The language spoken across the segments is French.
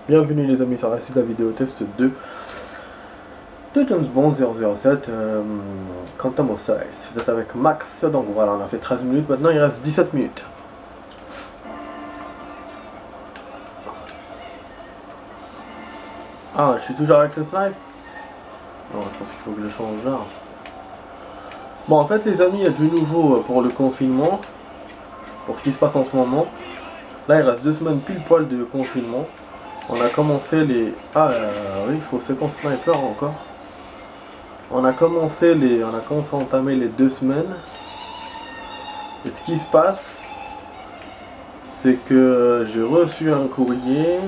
Bienvenue les amis sur la suite de la vidéo test 2 de James Bond 007 Quantum of Solace. Vous êtes avec Max, donc voilà, on a fait 13 minutes, maintenant il reste 17 minutes. Ah, je suis toujours avec le snipe. Non, je pense qu'il faut que je change là. Bon, en fait les amis, il y a du nouveau pour le confinement, pour ce qui se passe en ce moment. Là il reste 2 semaines pile poil de confinement. On a commencé les... Ah oui, il faut séquence sniper encore. On a commencé à entamer les 2 semaines. Et ce qui se passe, c'est que j'ai reçu un courrier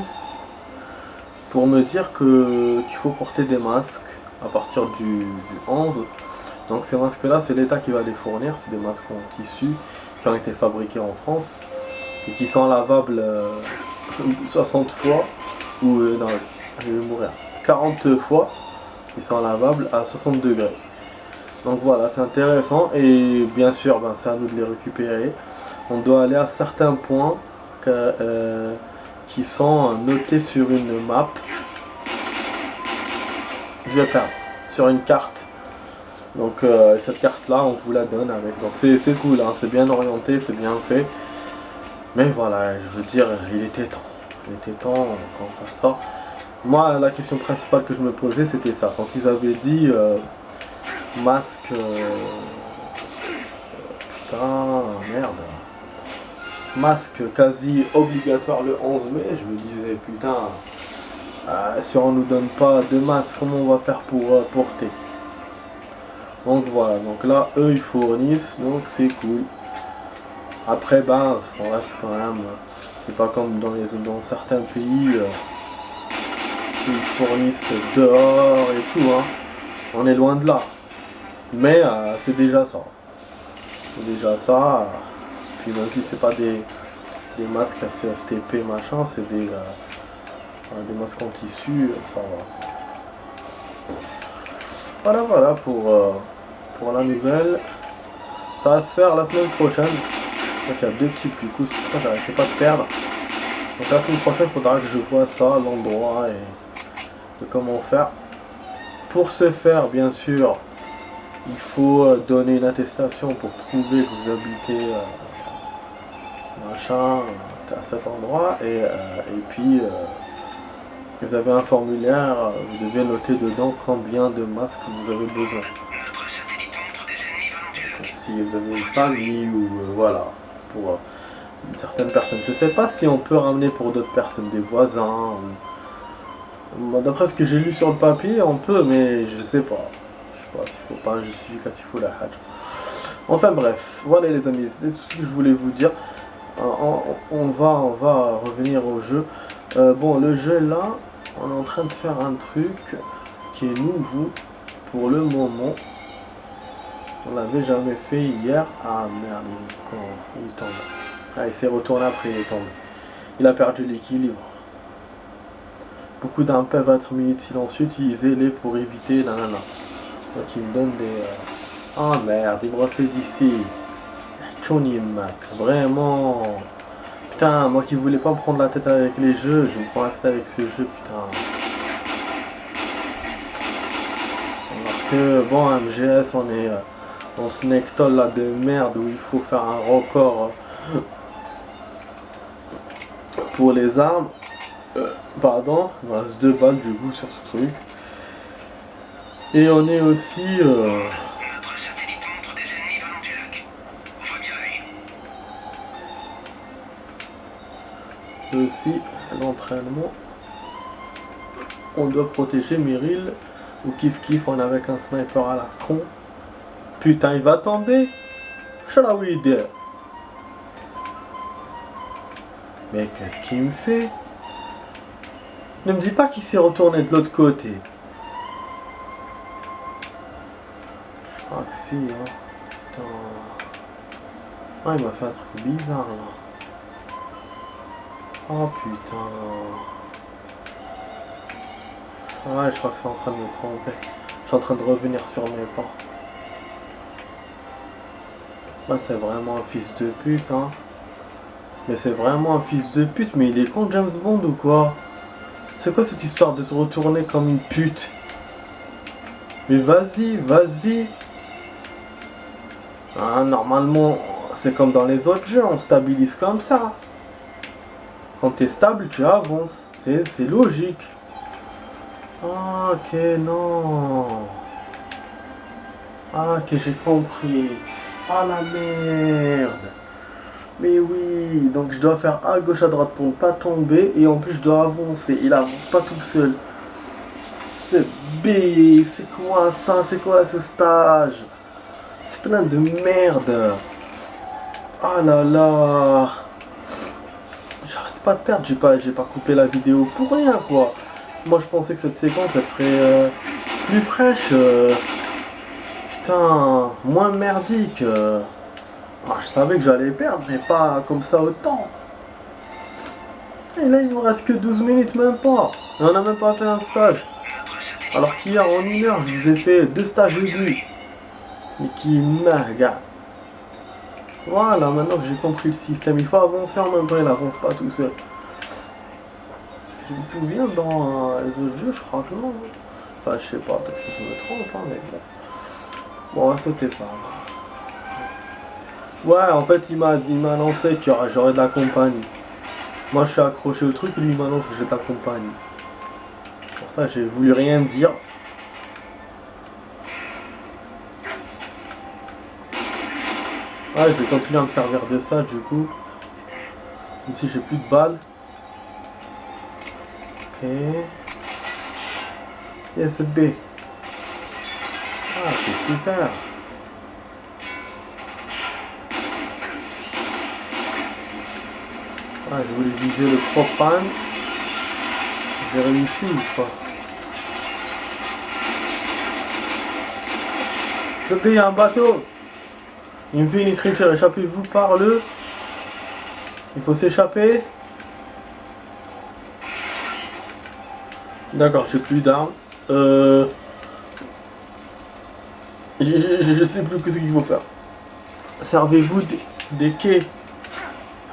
pour me dire qu'il faut porter des masques à partir du 11. Donc ces masques-là, c'est l'État qui va les fournir. C'est des masques en tissu qui ont été fabriqués en France et qui sont lavables 60 fois ou non, je vais mourir. 40 fois. Ils sont lavables à 60 degrés. Donc voilà, c'est intéressant et bien sûr, c'est à nous de les récupérer. On doit aller à certains points qui sont notés sur une map. Je vais perdre sur une carte. Donc cette carte là, on vous la donne avec. Donc c'est cool, hein, c'est bien orienté, c'est bien fait. Mais voilà, je veux dire, il était temps. Il était temps qu'on fasse ça. Moi, la question principale que je me posais, c'était ça. Quand ils avaient dit masque... putain, merde. Masque quasi obligatoire le 11 mai, je me disais, putain, si on nous donne pas de masque, comment on va faire pour porter? Donc voilà, donc là, eux, ils fournissent, donc c'est cool. Après, on reste quand même... C'est pas comme dans certains pays... ils fournissent dehors et tout, hein. On est loin de là. Mais c'est déjà ça. C'est déjà ça. Puis même si c'est pas des masques FFTP machin, c'est des masques en tissu, ça va. Voilà pour la nouvelle. Ça va se faire la semaine prochaine. Donc il y a 2 types du coup, c'est pour ça que j'arrêtais pas de perdre. Donc la semaine prochaine, il faudra que je vois ça, l'endroit et de comment faire. Pour ce faire, bien sûr, il faut donner une attestation pour prouver que vous habitez machin à cet endroit et puis vous avez un formulaire, vous devez noter dedans combien de masques vous avez besoin. Donc, si vous avez une famille ou voilà, pour certaines personnes. Je sais pas si on peut ramener pour d'autres personnes, des voisins. D'après ce que j'ai lu sur le papier, on peut, mais je sais pas. Je sais pas s'il faut pas un justificatif ou la hajj. Enfin bref, voilà les amis, c'est ce que je voulais vous dire. On va revenir au jeu. Bon, le jeu là, on est en train de faire un truc qui est nouveau pour le moment. On l'avait jamais fait hier. Ah merde, il tombe. Ah, il s'est retourné après, il est tombé. Il a perdu l'équilibre. Beaucoup d'armes peuvent être minutes silencieux, utilisez-les pour éviter nanana. Donc il me donne des... Ah merde, il me refait d'ici. Johnny Mac, vraiment. Putain, moi qui voulais pas me prendre la tête avec les jeux, je me prends la tête avec ce jeu, putain. Alors que, bon, MGS, on est dans ce nectol là de merde où il faut faire un record pour les armes. Pardon, il me reste 2 balles du coup sur ce truc. Et on est aussi... Notre satellite montre des ennemis venant du lac. On voit bien lui. aussi l'entraînement. On doit protéger Meryl. Ou kiff on est avec un sniper à la con. Putain, il va tomber. Chalaouid. Mais qu'est-ce qu'il me fait? Ne me dis pas qu'il s'est retourné de l'autre côté. Je crois que si, hein. Putain. Ah, il m'a fait un truc bizarre là. Oh putain. Ouais, je crois que je suis en train de me tromper. Je suis en train de revenir sur mes pas. Là, c'est vraiment un fils de pute, hein. Mais c'est vraiment un fils de pute, mais il est con James Bond ou quoi? C'est quoi cette histoire de se retourner comme une pute? Mais vas-y, vas-y. Ah, normalement, c'est comme dans les autres jeux, on stabilise comme ça. Quand t'es stable, tu avances. C'est logique. Ah, ok, non. Ah, ok, j'ai compris. Ah, la merde. Mais oui, donc je dois faire à gauche, à droite pour ne pas tomber. Et en plus, je dois avancer. Il avance pas tout seul. C'est B. C'est quoi ça? C'est quoi ce stage? C'est plein de merde. Ah là là. J'arrête pas de perdre. J'ai pas coupé la vidéo pour rien, quoi. Moi, je pensais que cette séquence, elle serait plus fraîche. Putain, moins merdique. Ah, je savais que j'allais perdre, mais pas comme ça autant. Et là, il nous reste que 12 minutes, même pas. Et on n'a même pas fait un stage. Alors qu'hier, en 1 heure, je vous ai fait 2 stages et demi. Mais qui merde. Voilà, maintenant que j'ai compris le système, il faut avancer en même temps, il avance pas tout seul. Je me souviens dans les autres jeux, je crois que non. Enfin, je sais pas, peut-être que je me trompe, hein, mais bon. Bon, on va sauter par là. Ouais, en fait, il m'a annoncé qu'il j'aurais de la compagnie. Moi, je suis accroché au truc, et lui, il m'annonce que j'ai de la compagnie. Pour ça, j'ai voulu rien dire. Ouais, je vais continuer à me servir de ça, du coup. Même si j'ai plus de balles. Ok. Yes, B. Ah, c'est super. Ah, je voulais viser le propane. J'ai réussi ou pas? C'était il y a un bateau. Il me fait une écriture, échappez-vous par le... Il faut s'échapper. D'accord, j'ai plus d'armes. Je sais plus ce qu'il faut faire. Servez-vous des quais.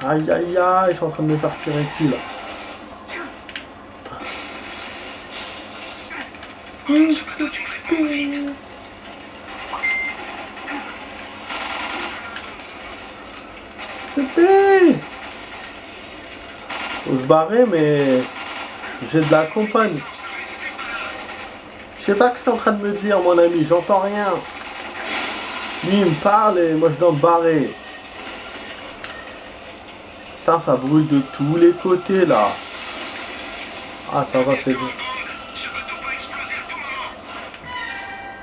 Aïe aïe aïe, je suis en train de me faire tirer dessus là. C'était. Faut se barrer, mais j'ai de la compagnie. Je sais pas ce que c'est en train de me dire, mon ami, j'entends rien. Lui, il me parle et moi je dois me barrer. Putain, ça brûle de tous les côtés là. Ah, ça va, c'est bon.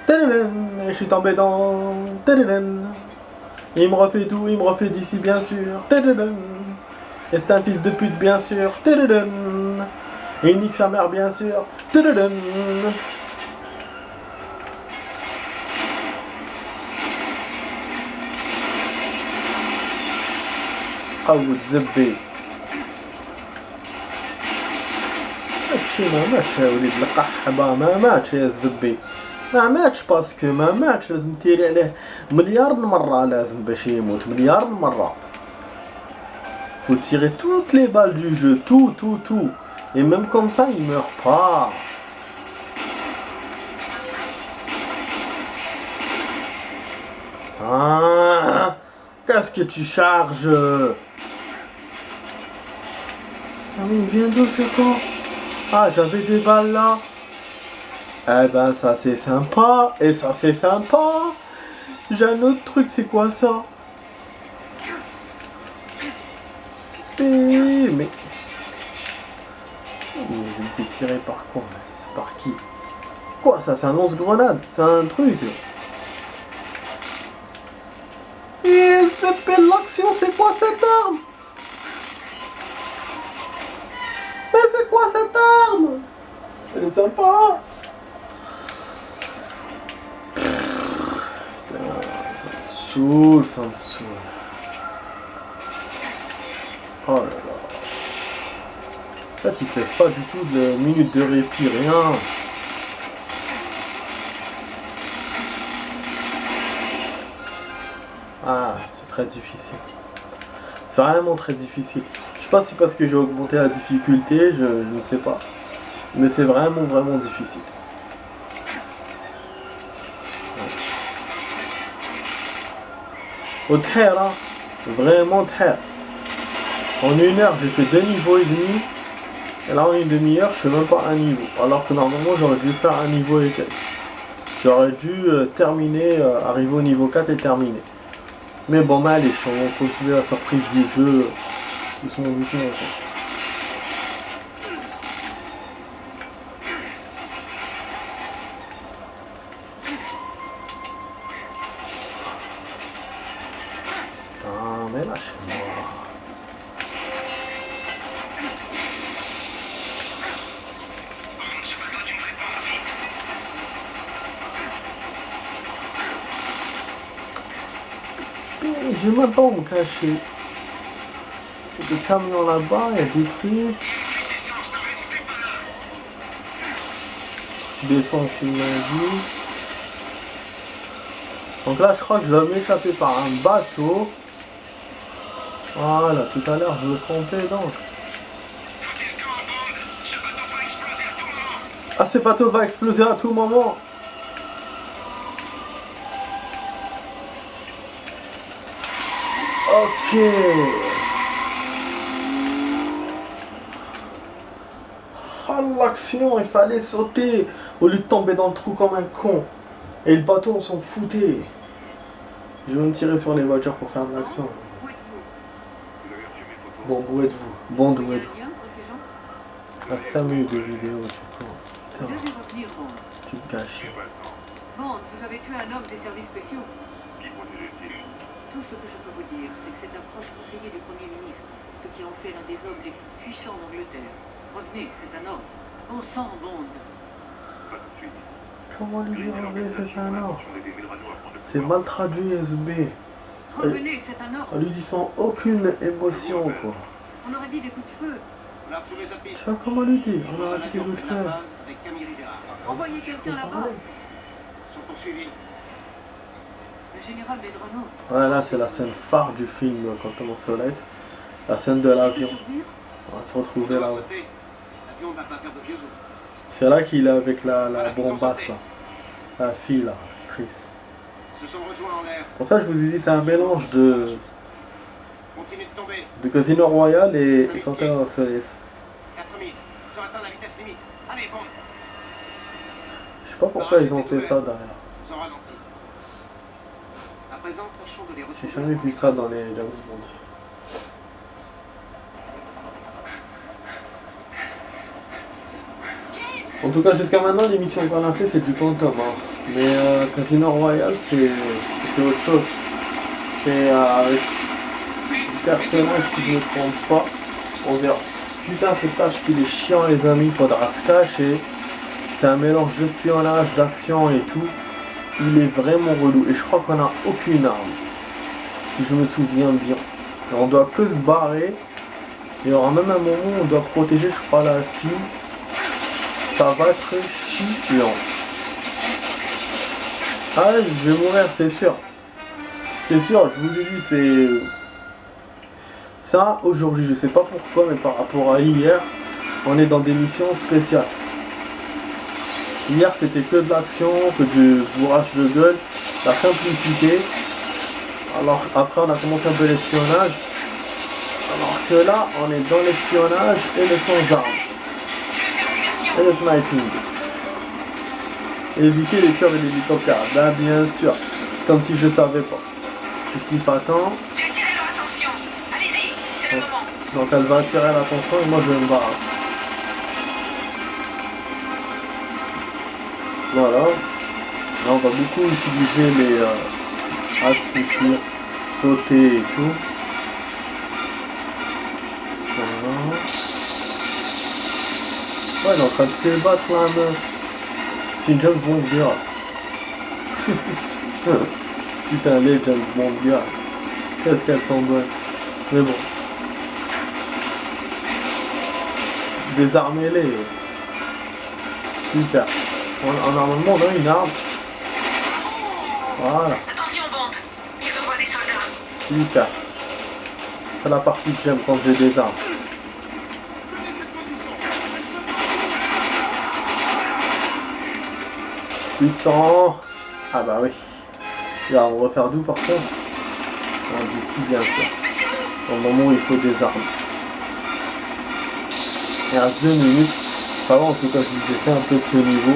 Je suis tombé dans... Il me refait d'où? Il me refait d'ici, bien sûr. Et c'est un fils de pute, bien sûr. Et il nique sa mère, bien sûr. Ah, vous زبي هادشي ما ماتش يا وليد القحبة ما ماتش يا الزبي ما ماتش باسكو ما ماتش لازم تيري عليه مليار مرة لازم باش يموت مليار مرة faut tirer toutes les balles du jeu tout et même comme ça il meurt pas. Ah, qu'est-ce que tu charges? Ah oui, viens d'où c'est quoi? Ah, j'avais des balles là. Eh ben, ça c'est sympa. Et ça c'est sympa. J'ai un autre truc, c'est quoi ça? Mais... Je me fais tirer par quoi? C'est par qui? Quoi ça? C'est un lance-grenade? C'est un truc? Et c'est belle l'action, c'est quoi cette arme? Mais c'est quoi cette arme? Elle est sympa. Putain, ça me saoule, ça me saoule. Oh là là. En fait, il te laisse pas du tout de minutes de répit, rien. Ah, c'est très difficile. C'est vraiment très difficile. Je sais pas si c'est parce que j'ai augmenté la difficulté, je ne sais pas. Mais c'est vraiment, vraiment difficile. Au terre, vraiment terre. En 1 heure, j'ai fait 2 niveaux et demi. Et là, en une demi-heure, je fais même pas un niveau. Alors que normalement, j'aurais dû faire un niveau et quelques. J'aurais dû terminer, arriver au niveau 4 et terminer. Mais bon, mais allez, on va continuer la surprise du jeu. Doucement, doucement. Putain, mais lâchez-moi. Je vais même pas où me cacher. Il y a des camions là-bas, il y a des trucs. D'essence, il m'a dit. Donc là, je crois que je dois m'échapper par un bateau. Voilà, tout à l'heure, je me trompais donc. Ah, ce bateau va exploser à tout moment. Ok. Oh, l'action, il fallait sauter au lieu de tomber dans le trou comme un con. Et le bateau, on s'en foutait. Je vais me tirer sur les voitures pour faire de l'action. Bon, où êtes-vous? Bon, d'où êtes-vous? À 5 minutes de vidéo, tu peux. Tu te gâches. Bond, vous avez tué un homme des services spéciaux. Tout ce que je peux vous dire, c'est que c'est un proche conseiller du Premier ministre, ce qui en fait l'un des hommes les plus puissants d'Angleterre. Revenez, c'est un homme. Bon sang, Bond. Comment lui dire anglais, c'est un or? C'est mal traduit, SB. Revenez, c'est un homme. On lui dit sans aucune émotion, quoi. On aurait dit des coups de feu. On a retrouvé sa piste. Tu vois comment lui dit? On a dit des coups de feu. Avec Camille Rivera. Envoyez quelqu'un là-bas. Ils sont poursuivis. Le général Medrano. Ouais, là, c'est la scène phare du film, quand on se laisse. La scène de l'avion. On va se retrouver là-haut. L'avion ne va pas faire de vieux os. C'est là qu'il est avec la bombasse, là. La fille, là, Chris. Ils se sont rejoints en l'air. Pour ça, je vous ai dit, c'est un mélange de Continue de tomber. Casino Royale et Quentin Feliz. 4000. Ils ont atteint la vitesse limite. Allez, bon. Je sais pas pourquoi ils ont fait ça derrière. Ils ont ralenti. À présent, tâchons de les retrouver. J'ai jamais vu ça dans les James Bond. En tout cas, jusqu'à maintenant, l'émission qu'on a fait, c'est du Quantum. Hein. Mais Casino Royale, c'était autre chose. C'est avec un personnage, si je ne me trompe pas. On verra. Putain, ce stage qu'il est chiant, les amis. Il faudra se cacher. C'est un mélange d'espionnage, d'action et tout. Il est vraiment relou. Et je crois qu'on n'a aucune arme. Si je me souviens bien. Et on doit que se barrer. Il y aura même un moment où on doit protéger, je crois, la fille. Ça va être chiant. Ah, je vais mourir, c'est sûr. C'est sûr, je vous l'ai dit, c'est... Ça, aujourd'hui, je sais pas pourquoi, mais par rapport à hier, on est dans des missions spéciales. Hier, c'était que de l'action, que du bourrage de gueule, la simplicité. Alors, après, on a commencé un peu l'espionnage. Alors que là, on est dans l'espionnage et le sans armes. Et le sniping. Éviter les tirs de l'hélicoptère. Ben bien sûr. Comme si je savais pas. Je kiffe à temps. J'ai attiré leur attention. Allez-y, c'est le moment. Donc elle va attirer l'attention et moi je vais me barrer. Voilà. Là on va beaucoup utiliser les accroupir, sauter et tout. Voilà. Ouais, elle est en train de se battre la meuf. C'est une James Bond girl. Putain, les James Bond girl. Qu'est-ce qu'elles sont bonnes. Mais bon. Désarmez-les. Super. Normalement, on a une arme. Voilà. Attention, Bond. Ils envoient des soldats. Super. C'est la partie que j'aime quand j'ai des armes. 800. Ah bah oui. Là, on va faire d'où par contre? D'ici bien sûr. Au moment où il faut des armes. Il reste 2 minutes. Enfin, en tout cas, je vous ai fait un peu de ce niveau.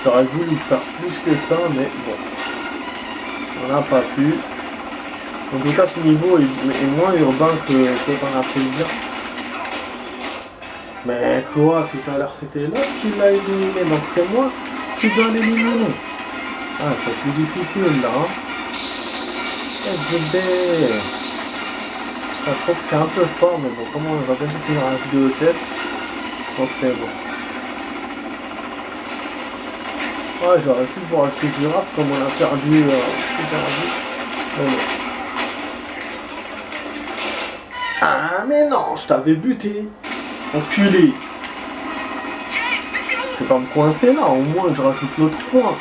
J'aurais voulu faire plus que ça, mais bon. On n'a pas pu. En tout cas, ce niveau est moins urbain que ce qu'on a fait dire. Mais quoi, tout à l'heure c'était l'autre qui l'a éliminé, donc c'est moi qui dois l'éliminer. Ah, c'est plus difficile là. SGB. Ah, je trouve que c'est un peu fort, mais bon, comment on va bien finir un vidéo test. Donc c'est bon. Ouais, j'aurais pu vous racheter du rap comme on a perdu. Mais bon. Ah mais non, je t'avais buté. Enculé. Je vais pas me coincer là, au moins je rajoute l'autre point.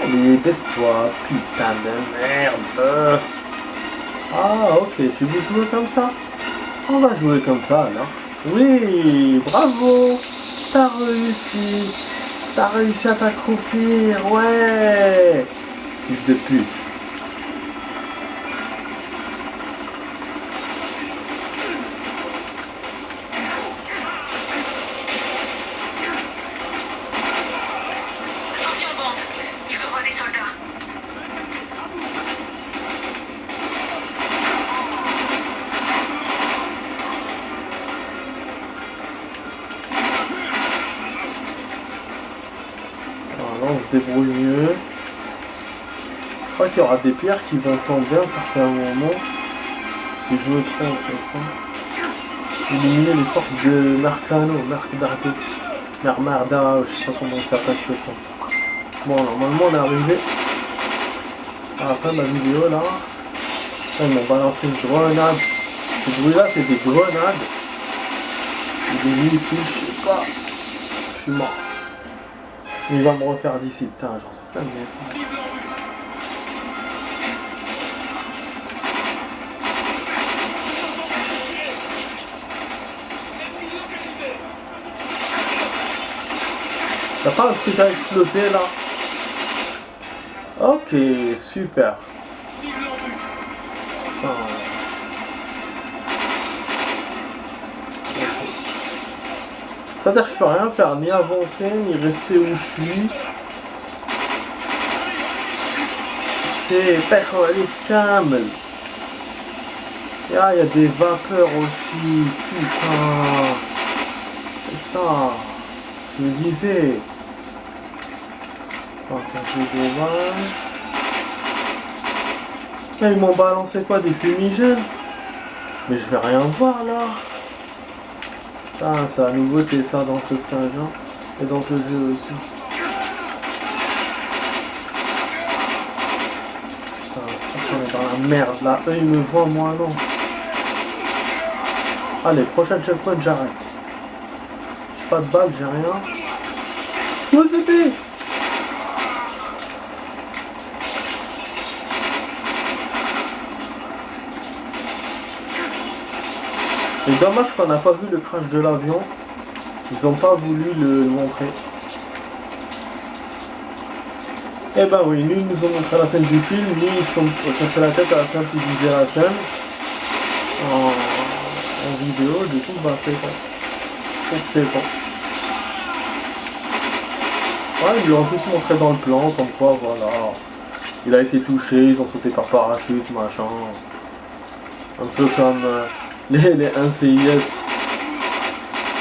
Allez, baisse-toi, putain de merde. Ah ok, tu veux jouer comme ça? On va jouer comme ça alors. Oui, bravo. T'as réussi. T'as réussi à t'accroupir, ouais. Fils de pute. On se débrouille mieux. Je crois qu'il y aura des pierres qui vont tomber à un certain moment. Si je me trompe, éliminer les forces de Mercano, Mermarda, je sais pas comment ça s'appelle ce temps. Bon, normalement on est arrivé à la fin de la vidéo là. Là ils m'ont balancé une grenade. Ces bruits là c'est des grenades. J'ai mis ici, je sais pas. Je suis mort. Il va me refaire d'ici, putain, j'en sais pas de ça. T'as pas un truc à exploser là? Ok, super. Putain. C'est-à-dire que je peux rien faire, ni avancer, ni rester où je suis. C'est perro les camels. Ah, il y a des vapeurs aussi, putain. C'est ça. Je me disais. Là, ils m'ont balancé quoi, des fumigènes? Mais je vais rien voir là. Ah, c'est la nouveauté ça dans ce stage hein. Et dans ce jeu aussi. Putain, on est dans la merde là. Eux ils me voient, moi non. Allez, prochaine checkpoint, j'arrête. J'ai pas de balles, j'ai rien. Où c'était? C'est dommage qu'on n'a pas vu le crash de l'avion. Ils n'ont pas voulu le montrer. Eh ben oui, nous nous ont montré la scène du film, nous ils sont cassés la tête à la scène qui disait la scène en vidéo, du coup bah c'est bon. C'est bon. Ouais, ils lui ont juste montré dans le plan, comme quoi voilà. Il a été touché, ils ont sauté par parachute, machin. Un peu comme les NCIS.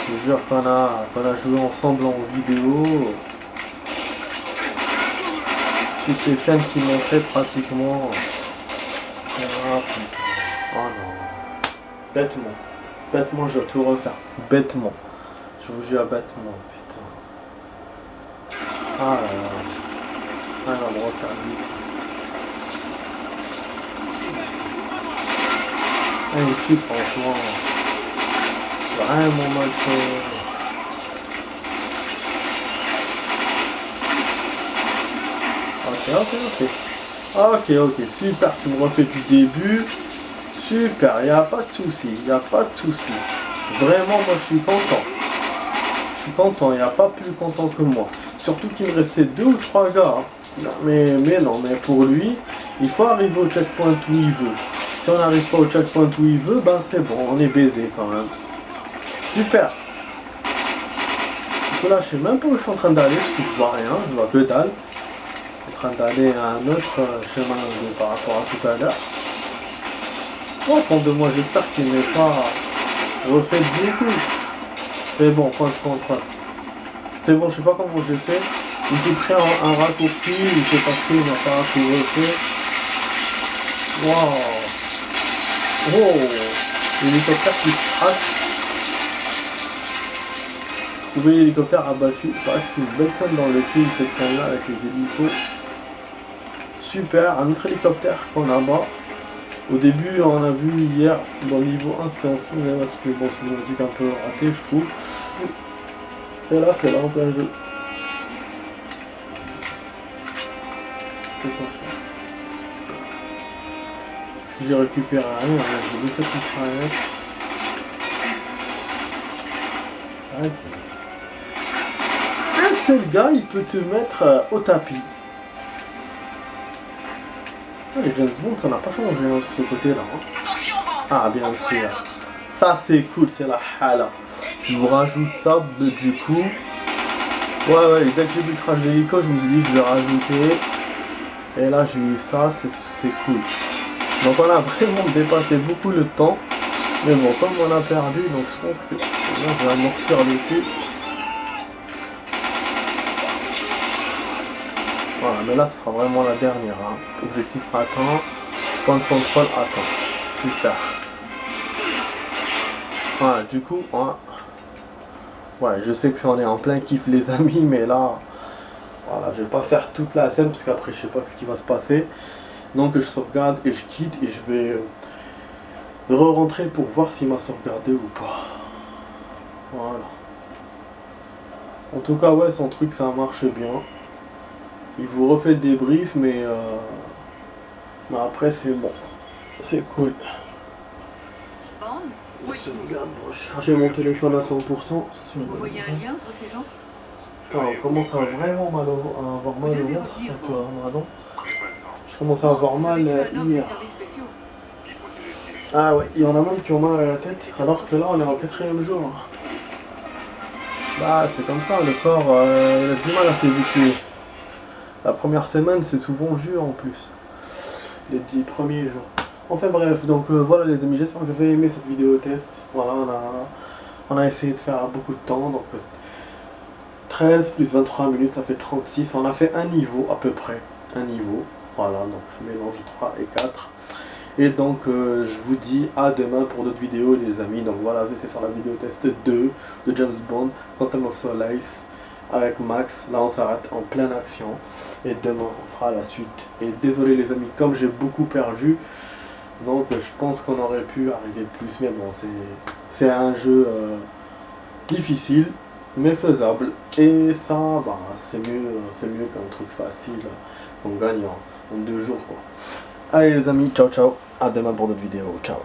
Je veux dire qu'on a joué ensemble en vidéo. Toutes les scènes qui montraient pratiquement. Ah putain. Oh non. Bêtement. Bêtement, je dois tout refaire. Bêtement. Je vous jure, bêtement, putain. Ah là là. Ah non, on va refaire ici. Ah, ici, franchement. Vraiment mal fait. Ok, super, tu me refais du début. Super, il n'y a pas de souci, Vraiment, moi je suis content. Il n'y a pas plus content que moi. Surtout qu'il me restait 2 ou 3 gars. Non, mais non, mais pour lui, il faut arriver au checkpoint où il veut. Si on n'arrive pas au checkpoint où il veut, ben c'est bon, on est baisé quand même. Super. Du coup là, je sais même pas où je suis en train d'aller, parce que je vois rien, je vois que dalle. Je suis en train d'aller à un autre chemin par rapport à tout à l'heure. Au fond de moi, j'espère qu'il n'est pas refait beaucoup. C'est bon, point de contrôle. C'est bon, je sais pas comment j'ai fait. J'ai pris un raccourci, il s'est passé, il m'a pas tout refait. Waouh! Oh! L'hélicoptère qui se crache. Trouver l'hélicoptère abattu. C'est vrai que c'est une belle scène dans le film, cette scène-là avec les hélicos. Super, un autre hélicoptère qu'on abat. Au début, on a vu hier, dans le niveau 1, c'était en cinématique, mais bon, cinématique un peu raté, je trouve. Et là, c'est là en plein jeu. C'est quoi ça? Parce que j'ai récupéré rien, j'ai vu cette mitraillette. Un seul gars, il peut te mettre au tapis. Ah, les James Bond, ça n'a pas changé hein, sur ce côté-là. Hein. Ah, bien sûr. Ça, c'est cool, c'est la hala. Je vous rajoute ça, du coup. Ouais, dès que j'ai vu le crash d'hélico, je me suis dit, je vais rajouter. Et là, j'ai eu ça, c'est cool. Donc, on a vraiment dépassé beaucoup le temps. Mais bon, comme on a perdu, donc je pense que là, je vais amortir dessus. Voilà, mais là, ce sera vraiment la dernière. Hein. Objectif atteint. Point de contrôle atteint. Super. Voilà, du coup, ouais, je sais que ça en est en plein kiff, les amis, mais là, voilà, je vais pas faire toute la scène parce qu'après, je sais pas ce qui va se passer. Donc, je sauvegarde et je quitte et je vais re-rentrer pour voir s'il m'a sauvegardé ou pas. Voilà. En tout cas, ouais, son truc, ça marche bien. Il vous refait le débrief, mais après, c'est bon. C'est cool. Je sauvegarde pour charger mon téléphone à 100%. Vous voyez un lien entre ces gens? Quand on commence à vraiment avoir mal au ventre avec Ramadan. Je commence à avoir mal hier. Ah ouais, il y en a même qui ont mal à la tête, alors que là on est en 4e jour. Bah c'est comme ça, le corps il a du mal à s'habituer. La première semaine c'est souvent dur en plus. Les 10 premiers jours. Enfin bref, donc voilà les amis, j'espère que vous avez aimé cette vidéo test. Voilà, on a essayé de faire beaucoup de temps, donc 13 plus 23 minutes, ça fait 36. On a fait un niveau à peu près, un niveau. Voilà, donc mélange 3 et 4. Et donc je vous dis à demain pour d'autres vidéos les amis. Donc voilà, c'était sur la vidéo test 2 de James Bond, Quantum of Solace avec Max. Là on s'arrête en pleine action. Et demain on fera la suite. Et désolé les amis, comme j'ai beaucoup perdu, donc je pense qu'on aurait pu arriver plus. Mais bon, c'est un jeu difficile, mais faisable. Et ça, bah, c'est mieux qu'un truc facile qu'on gagne en 2 jours quoi. Allez les amis, ciao ciao, à demain pour d'autres vidéos, ciao.